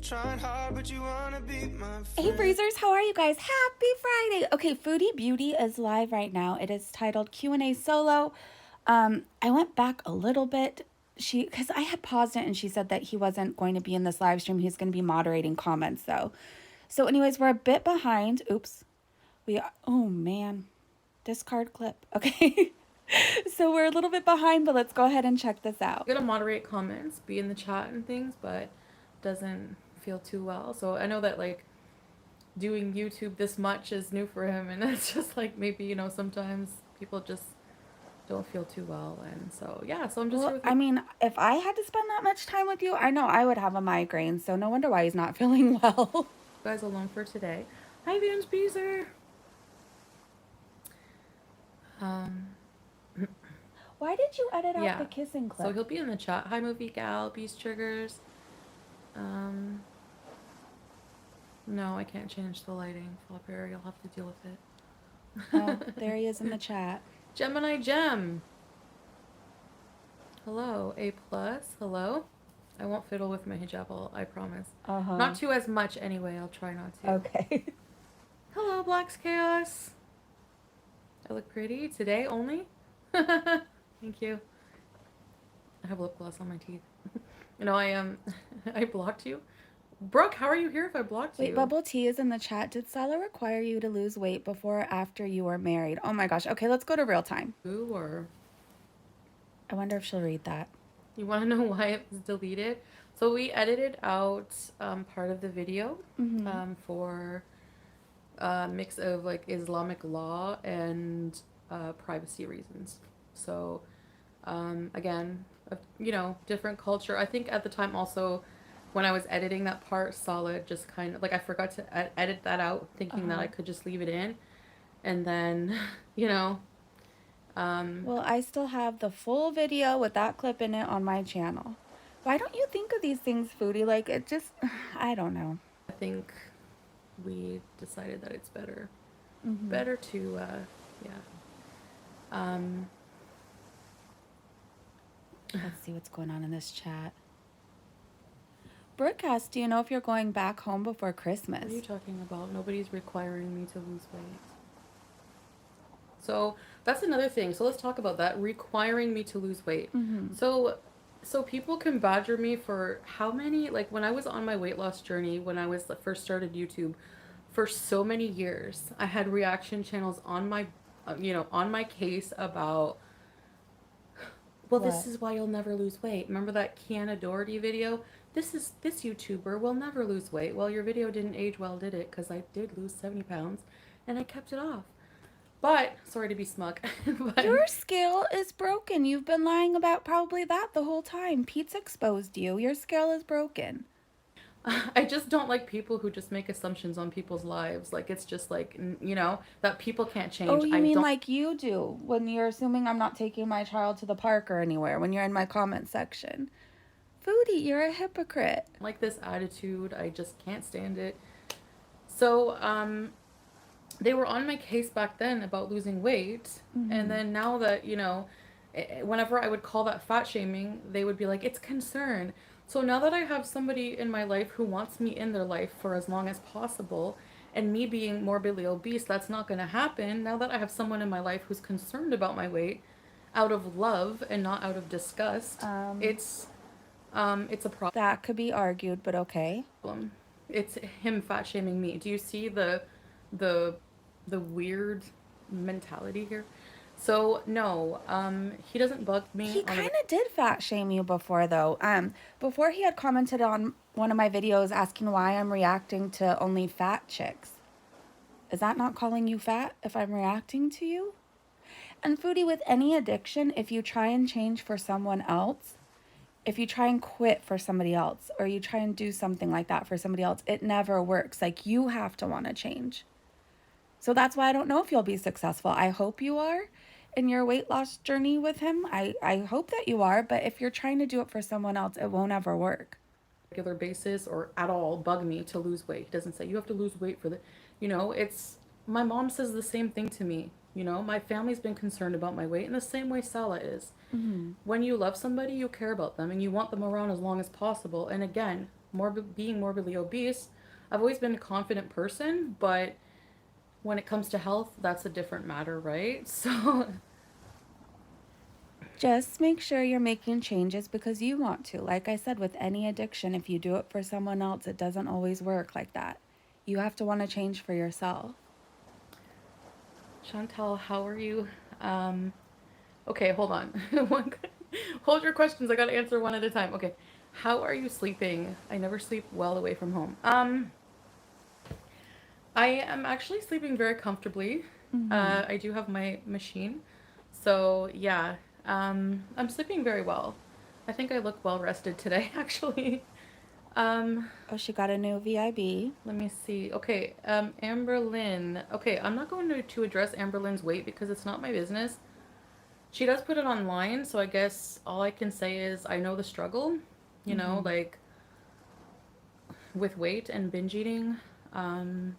Trying hard, but you wanna be my Hey friend. Breezers, how are you guys? Happy Friday! Okay, Foodie Beauty is live right now. It is titled Q&A Solo. I went back a little bit. Because I had paused it and she said that he wasn't going to be in this live stream. He's going to be moderating comments though. So anyways, we're a bit behind. Oops. Oh man. Discard clip. Okay. So we're a little bit behind, but let's go ahead and check this out. I'm gonna moderate comments, be in the chat and things, but doesn't feel too well. So I know that like doing YouTube this much is new for him, and it's just like maybe, you know, sometimes people just don't feel too well, and so yeah, so I'm just here with I mean, if I had to spend that much time with you, I know I would have a migraine, so no wonder why he's not feeling well. you guys alone for today. Hi Vance Beezer. Why did you edit out Yeah. the kissing clip? So he'll be in the chat. Hi Movie Gal, Beast Triggers. No, I can't change the lighting, Flopper. You'll have to deal with it. Oh, there he is in the chat. Gemini Gem. Hello, A+. Hello. I won't fiddle with my hijab, I promise. Not too as much anyway, I'll try not to. Okay. Hello, Black's Chaos. I look pretty today only? Thank you. I have lip gloss on my teeth. You know, I blocked you. Brooke, how are you here if I blocked you? Wait, Bubble Tea is in the chat. Did Sala require you to lose weight before or after you were married? Oh my gosh. Okay, let's go to real time. Ooh, or I wonder if she'll read that. you want to know why it was deleted? So we edited out part of the video for a mix of like Islamic law and privacy reasons. So again, you know, different culture. I think at the time also when I was editing that part, Solid just kind of like I forgot to edit that out, thinking that I could just leave it in, and then you know. Well, I still have the full video with that clip in it on my channel. Why don't you think of these things, Foodie? Like, it just, I don't know. I think we decided that it's better, better to, yeah. Let's see what's going on in this chat. Broadcast, do you know if you're going back home before Christmas? What are you talking about? Nobody's requiring me to lose weight. So that's another thing. So let's talk about that. Requiring me to lose weight. So people can badger me for how many, like when I was on my weight loss journey, when I was first started YouTube, for so many years, I had reaction channels on my, you know, on my case about, well, this is why you'll never lose weight. Remember that Kiana Doherty video? This YouTuber will never lose weight. Well, your video didn't age well, did it? Because I did lose 70 pounds and I kept it off. But, sorry to be smug. But your scale is broken. You've been lying about probably that the whole time. Pete's exposed you. Your scale is broken. I just don't like people who just make assumptions on people's lives. Like, it's just like, you know, that people can't change. Oh, you mean like you do when you're assuming I'm not taking my child to the park or anywhere when you're in my comment section. Foodie, you're a hypocrite. Like this attitude, I just can't stand it. So, they were on my case back then about losing weight, and then now that, you know, whenever I would call that fat shaming, they would be like, it's concern. So now that I have somebody in my life who wants me in their life for as long as possible, and me being morbidly obese, that's not going to happen. Now that I have someone in my life who's concerned about my weight out of love and not out of disgust, it's a problem. That could be argued, but okay. It's him fat shaming me. Do you see the weird mentality here? So no, he doesn't bug me. He kind of did fat shame you before though. Before he had commented on one of my videos asking why I'm reacting to only fat chicks. Is that not calling you fat if I'm reacting to you? And Foodie, with any addiction, if you try and change for someone else, if you try and quit for somebody else, or you try and do something like that for somebody else, it never works. Like, you have to want to change. So that's why I don't know if you'll be successful. I hope you are in your weight loss journey with him. I hope that you are, but if you're trying to do it for someone else, it won't ever work. Regular basis or at all bug me to lose weight. He doesn't say you have to lose weight for the, you know, it's, my mom says the same thing to me. You know, my family's been concerned about my weight in the same way Sala is. When you love somebody, you care about them and you want them around as long as possible. And again, being morbidly obese, I've always been a confident person, but when it comes to health, that's a different matter, right? So, Just make sure you're making changes because you want to. Like I said, with any addiction, if you do it for someone else, it doesn't always work like that. You have to want to change for yourself. Chantal, how are you? Um, okay, hold on. Hold your questions. I gotta answer one at a time. Okay. How are you sleeping? I never sleep well away from home. I am actually sleeping very comfortably. I do have my machine. So, yeah. I'm sleeping very well. I think I look well rested today, actually. Um, Oh, she got a new VIB. Let me see. Okay, Amber Lynn. Okay, I'm not going to address Amber Lynn's weight because it's not my business. She does put it online, so I guess all I can say is I know the struggle, you know, like with weight and binge eating. Um,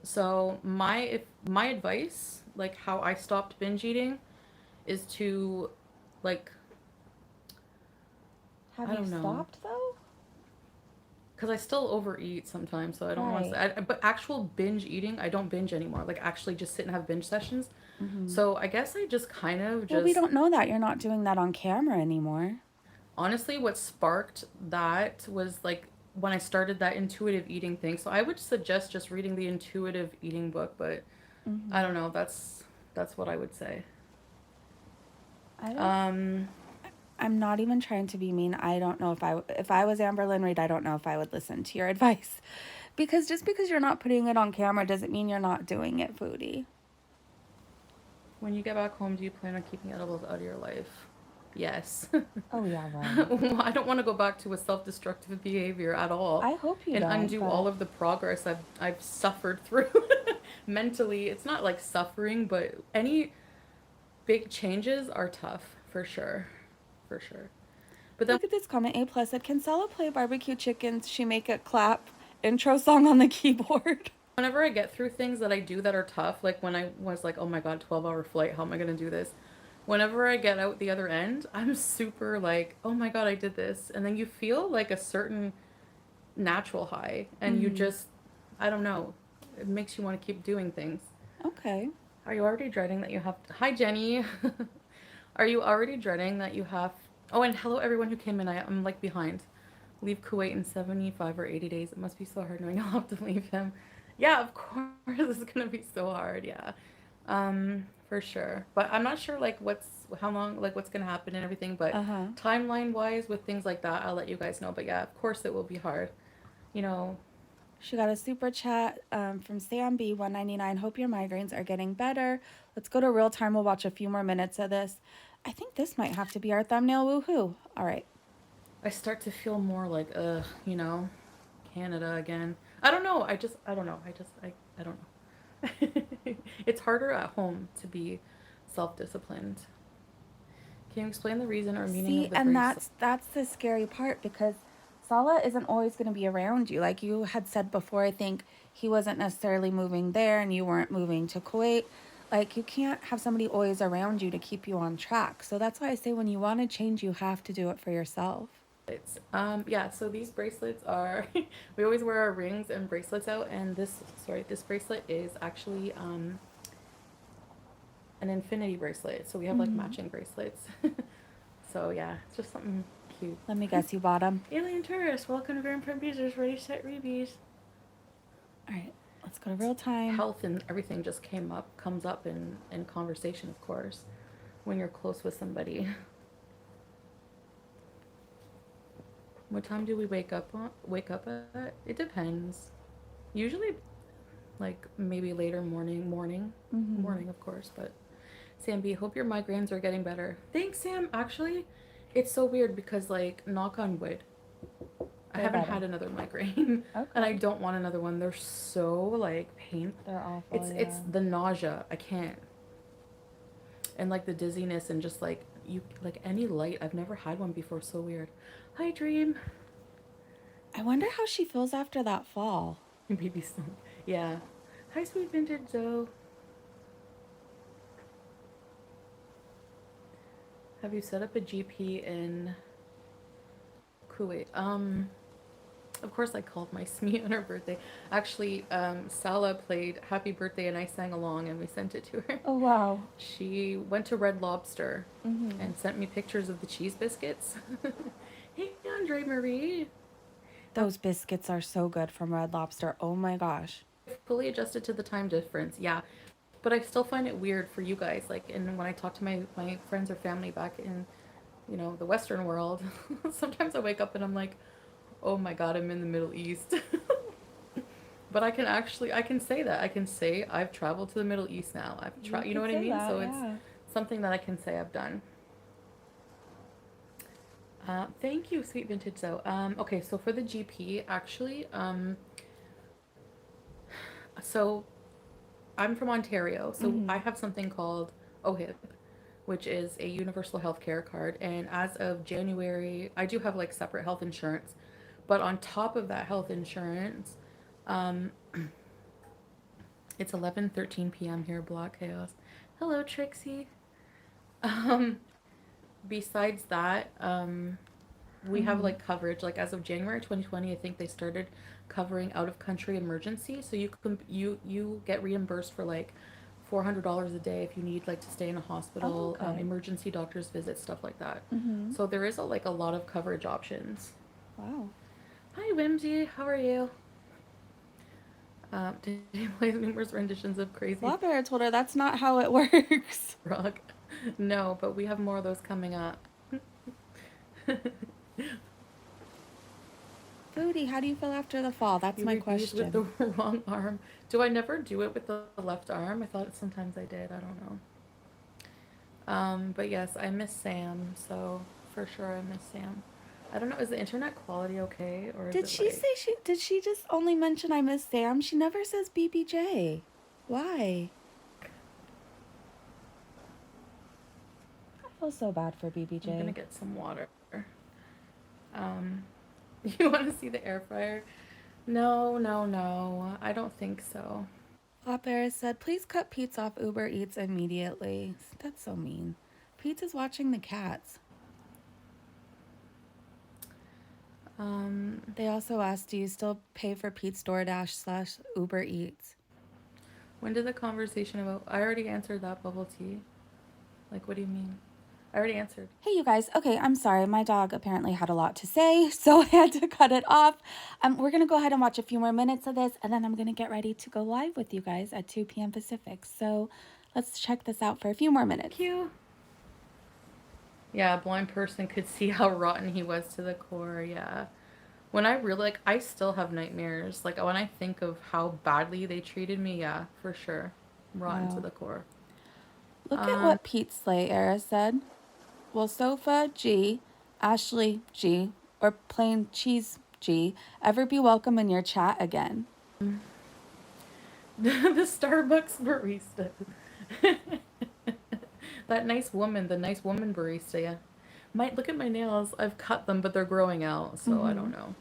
so my advice, like how I stopped binge eating, is to, like, Have I you don't know, stopped though? because I still overeat sometimes, so I don't want to Right. say. But actual binge eating, I don't binge anymore. Like actually, just sit and have binge sessions. Mm-hmm. So I guess I just kind of Well, we just don't know that. You're not doing that on camera anymore. honestly, what sparked that was like when I started that intuitive eating thing. So I would suggest just reading the intuitive eating book, but I don't know. That's what I would say. I don't. Um, I'm not even trying to be mean. I don't know if I was Amber Lynn Reed, I don't know if I would listen to your advice. Because just because you're not putting it on camera doesn't mean you're not doing it, Foodie. when you get back home, do you plan on keeping edibles out of your life? Yes. Oh yeah, right. I don't want to go back to a self-destructive behavior at all I hope you and don't, undo all but of the progress I've suffered through mentally. It's not like suffering, but any big changes are tough for sure. For sure. But then look at this comment. A plus said, "Can Sala play barbecue chickens? She make it clap intro song on the keyboard." whenever I get through things that I do that are tough, like when I was like, oh my God, 12-hour flight, how am I going to do this? Whenever I get out the other end, I'm super like, oh my God, I did this. And then you feel like a certain natural high and you just, I don't know, it makes you want to keep doing things. Okay. Are you already dreading that you have to... Hi, Jenny. Are you already dreading that you have... Oh, and hello, everyone who came in. I'm like behind. Leave Kuwait in 75 or 80 days. It must be so hard knowing I'll have to leave him. Yeah, of course. This is going to be so hard. Yeah. For sure. But I'm not sure, like, how long, like, what's going to happen and everything. But Uh-huh. timeline-wise, with things like that, I'll let you guys know. But yeah, of course it will be hard. You know, She got a super chat from Sam B 199. Hope your migraines are getting better. Let's go to real time. We'll watch a few more minutes of this. I think this might have to be our thumbnail. Woohoo. All right. I start to feel more like, you know, Canada again. I don't know. I don't know. It's harder at home to be self-disciplined. Can you explain the reason or meaning See, of the and bracelet? that's the scary part because Sala isn't always going to be around you. Like you had said before, I think he wasn't necessarily moving there and you weren't moving to Kuwait. Like you can't have somebody always around you to keep you on track. So that's why I say when you want to change, you have to do it for yourself. Yeah, so these bracelets are we always wear our rings and bracelets out, and this bracelet is actually an infinity bracelet. So we have like matching bracelets. So yeah, it's just something cute. Let me guess, you bought them. Alien tourist, welcome to Grand Prix Beezers, ready set rebees. All right, let's go to real time. Health and everything just comes up in conversation, of course, when you're close with somebody. What time do we wake up at? It depends. Usually like maybe later morning, of course, but Sam B, hope your migraines are getting better. Thanks, Sam. Actually, it's so weird because like knock on wood, I haven't had another migraine. Okay. And I don't want another one. They're so like painful. They're awful. It's the nausea. I can't. And like the dizziness and just like like any light. I've never had one before. So weird. Hi, Dream. I wonder how she feels after that fall. Maybe so. Yeah. Hi, sweet vintage Zoe. Have you set up a GP in Kuwait. Of course I called my SME on her birthday. Actually, Salah played Happy Birthday and I sang along and we sent it to her. Oh, wow. She went to Red Lobster Mm-hmm. and sent me pictures of the cheese biscuits. Hey, Andre Marie. Those biscuits are so good from Red Lobster. Oh my gosh. Fully adjusted to the time difference. Yeah. But I still find it weird for you guys. Like, and when I talk to my friends or family back in, the Western world, sometimes I wake up and I'm like, oh my God, I'm in the Middle East. But I can say that. I can say I've traveled to the Middle East now. You know could what I say mean? that, So it's yeah. something that I can say I've done. Thank you, Sweet Vintage. So, okay, so for the GP, actually, so I'm from Ontario, so Mm-hmm. I have something called OHIP, which is a universal healthcare card. And as of January, I do have like separate health insurance, but on top of that health insurance, um, it's 11:13 p.m. here, Block Chaos. Hello, Trixie. Um, Besides that, we have Mm-hmm. like coverage. Like as of January 2020, I think they started covering out of country emergency. So you get reimbursed for like $400 a day if you need like to stay in a Oh, hospital, okay. emergency doctor's visits, stuff like that. Mm-hmm. So there is like a lot of coverage options. Wow. Hi Whimsy, how are you? Did you play numerous renditions of Crazy Flat Bear told her that's not how it works. Frog? No, but we have more of those coming up. Foodie, how do you feel after the fall? That's You my reduce with the question. wrong arm. Do I never do it with the left arm? I thought sometimes I did. I don't know. But yes, I miss Sam, so for sure I miss Sam. I don't know, is the internet quality okay, or is Did it she like... say did she just only mention I miss Sam? She never says BBJ. Why? I feel so bad for I'm gonna BBJ. get some water. Um, you want to see the air fryer? No, no, no. I don't think so. Flat Bear said, please cut Pete's off Uber Eats immediately. That's so mean. Pete's is watching the cats. They also asked, do you still pay for Pete's DoorDash / Uber Eats? When did the conversation about... I already answered that, bubble tea. Like, what do you mean? I already answered. Hey, you guys. Okay, I'm sorry. My dog apparently had a lot to say, so I had to cut it off. We're going to go ahead and watch a few more minutes of this, and then I'm going to get ready to go live with you guys at 2 p.m. Pacific. So let's check this out for a few more minutes. Thank you. Yeah, a blind person could see how rotten he was to the core, yeah. When I really, like, I still have nightmares. Like, when I think of how badly they treated me, yeah, for sure. Rotten to Wow. the core. Look at what Pete Slay era said. Will Sofa G, Ashley G, or plain Cheese G ever be welcome in your chat again? The Starbucks barista. That nice woman, the nice woman barista, yeah. Look at my nails. I've cut them, but they're growing out, so I don't know.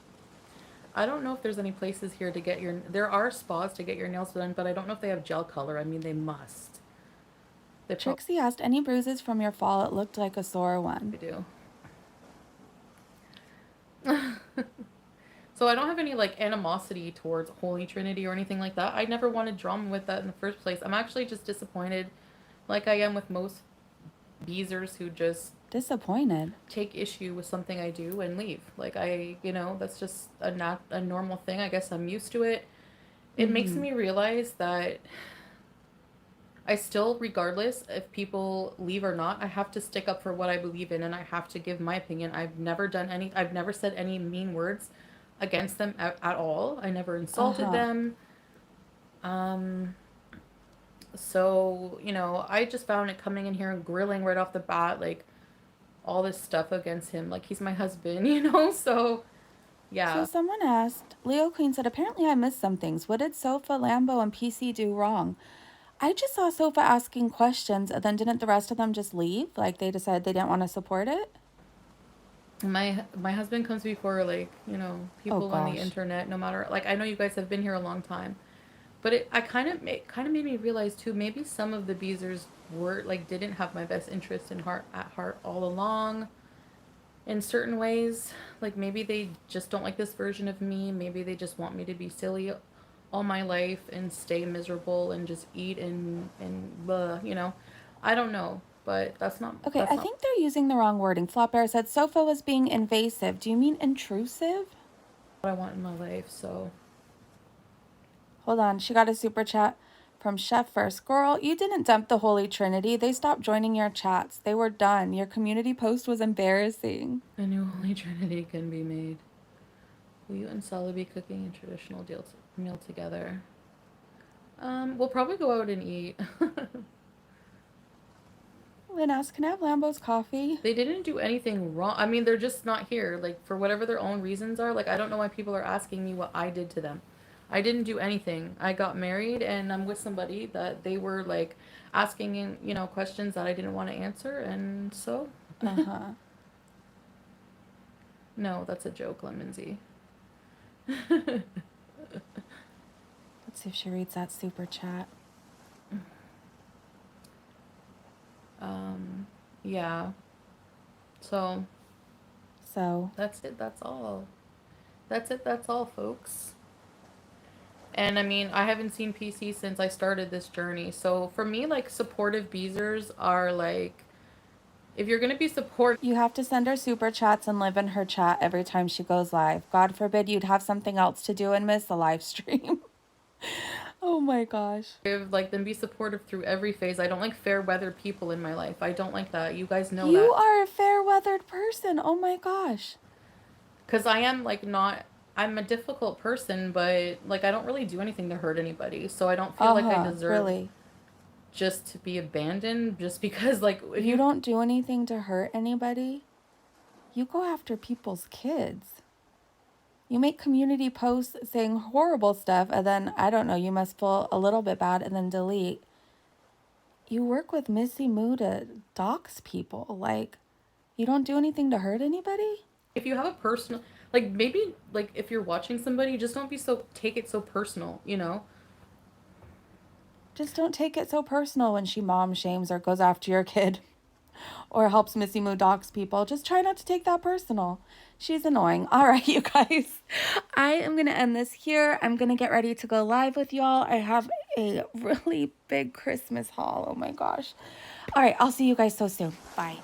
I don't know if there's any places here to get your... There are spas to get your nails done, but I don't know if they have gel color. I mean, they must. They Trixie asked, any bruises from your fall? It looked like a sore one. do. So I don't have any like animosity towards Holy Trinity or anything like that. I never wanted drama with that in the first place. I'm actually just disappointed, like I am with most beezers who just Disappointed. take issue with something I do and leave. Like that's just a normal thing. I guess I'm used to it. It makes me realize that I still, regardless if people leave or not, I have to stick up for what I believe in and I have to give my opinion. I've never said any mean words against them at all. I never insulted them. So, I just found it coming in here and grilling right off the bat, like, all this stuff against him. Like, he's my husband, so, yeah. So someone asked, Leo Queen said, apparently I missed some things. What did Sofa, Lambo, and PC do wrong? I just saw Sofa asking questions, and then didn't the rest of them just leave? Like, they decided they didn't want to support it? My husband comes before, like, people on the gosh. internet, no matter, like, I know you guys have been here a long time. But it kind of made me realize too, maybe some of the Beezers didn't have my best interest at heart all along. in certain ways. Like maybe they just don't like this version of me. Maybe they just want me to be silly all my life and stay miserable and just eat and blah, you know. I don't know, but Okay, that's I not think they're using the wrong wording. Flop Bear said Sofa was being invasive. Do you mean intrusive? what I want in my life. So Hold on, she got a super chat from Chef First. Girl, you didn't dump the Holy Trinity. They stopped joining your chats. They were done. Your community post was embarrassing. a new Holy Trinity can be made. Will you and Sally be cooking a traditional meal together? We'll probably go out and eat. Lynn asked, can I have Lambo's coffee? They didn't do anything wrong. I mean, they're just not here. Like, for whatever their own reasons are. Like, I don't know why people are asking me what I did to them. I didn't do anything. I got married and I'm with somebody that they were, like, asking, you know, questions that I didn't want to answer. And so. Uh-huh. No, that's a joke, Lemonsy. Let's see if she reads that super chat. Yeah. So. That's it. That's all. That's it. That's all, folks. And I mean, I haven't seen PC since I started this journey. So for me, like, supportive beezers are like, if you're gonna be supportive, You have to send her super chats and live in her chat every time she goes live. God forbid you'd have something else to do and miss the live stream. Oh my gosh. like, then be supportive through every phase. I don't like fair weather people in my life. I don't like that. You guys know You that. are a fair weathered person. Oh my gosh. Because I am, like, not. I'm a difficult person, but, like, I don't really do anything to hurt anybody. So I don't feel like I deserve Really. just to be abandoned just because, like, if You don't do anything to hurt anybody. You go after people's kids. You make community posts saying horrible stuff, and then, I don't know, you must feel a little bit bad and then delete. You work with Missy Moo to dox people. Like, you don't do anything to hurt anybody? if you have a personal, like, maybe, like, if you're watching somebody, just don't take it so personal, you know? Just don't take it so personal when she mom shames or goes after your kid or helps Missy Moo dox people. Just try not to take that personal. She's annoying. All right, you guys. I am going to end this here. I'm going to get ready to go live with y'all. I have a really big Christmas haul. Oh my gosh. All right, I'll see you guys so soon. Bye.